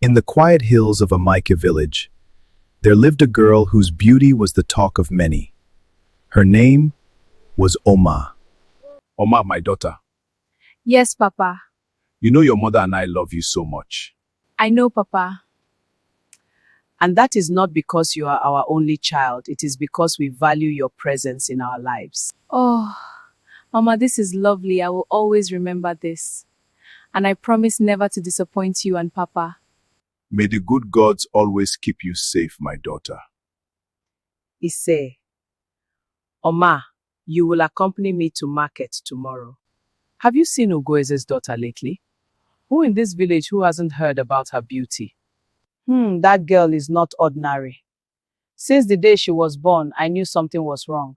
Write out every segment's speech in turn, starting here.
In the quiet hills of Amaeke village, there lived a girl whose beauty was the talk of many. Her name was Oma. Oma, my daughter. Yes, Papa. You know your mother and I love you so much. I know, Papa. And that is not because you are our only child. It is because we value your presence in our lives. Oh, Mama, this is lovely. I will always remember this. And I promise never to disappoint you and Papa. May the good gods always keep you safe, my daughter. Ise, Oma, you will accompany me to market tomorrow. Have you seen Ugoeze's daughter lately? Who in this village who hasn't heard about her beauty? That girl is not ordinary. Since the day she was born, I knew something was wrong.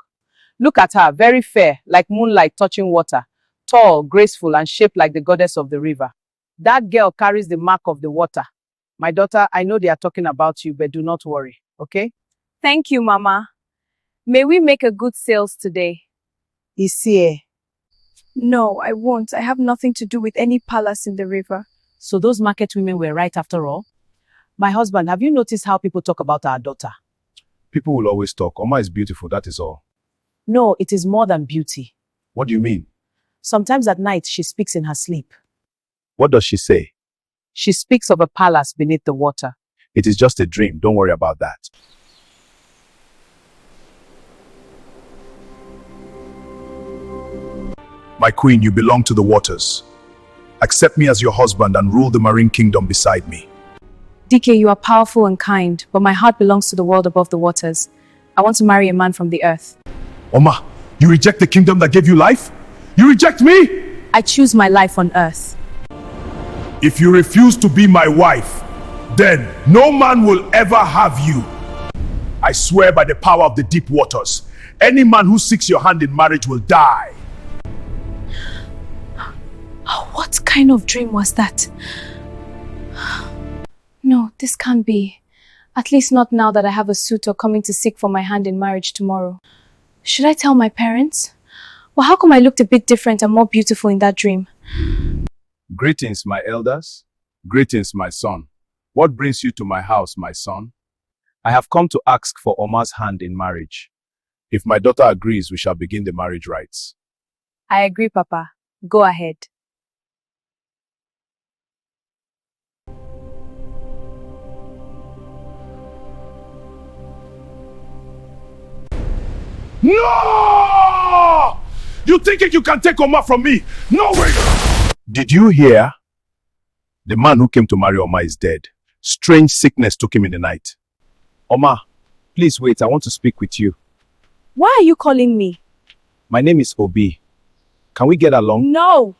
Look at her, very fair, like moonlight touching water, tall, graceful, and shaped like the goddess of the river. That girl carries the mark of the water. My daughter, I know they are talking about you, but do not worry, okay? Thank you, Mama. May we make a good sales today? Isie. No, I won't. I have nothing to do with any palace in the river. So those market women were right after all? My husband, have you noticed how people talk about our daughter? People will always talk. Oma is beautiful, that is all. No, it is more than beauty. What do you mean? Sometimes at night, she speaks in her sleep. What does she say? She speaks of a palace beneath the water. It is just a dream. Don't worry about that. My queen, you belong to the waters. Accept me as your husband and rule the marine kingdom beside me. DK, you are powerful and kind, but my heart belongs to the world above the waters. I want to marry a man from the earth. Oma, you reject the kingdom that gave you life? You reject me? I choose my life on earth. If you refuse to be my wife, then no man will ever have you. I swear by the power of the deep waters, any man who seeks your hand in marriage will die. What kind of dream was that? No, this can't be. At least not now that I have a suitor coming to seek for my hand in marriage tomorrow. Should I tell my parents? Well, how come I looked a bit different and more beautiful in that dream? Greetings, my elders. Greetings, my son. What brings you to my house, my son? I have come to ask for Oma's hand in marriage. If my daughter agrees, we shall begin the marriage rites. I agree, Papa. Go ahead. No! You think you can take Oma from me? No way! Did you hear? The man who came to marry Oma is dead. Strange sickness took him in the night. Oma, please wait. I want to speak with you. Why are you calling me? My name is Obi. Can we get along? No!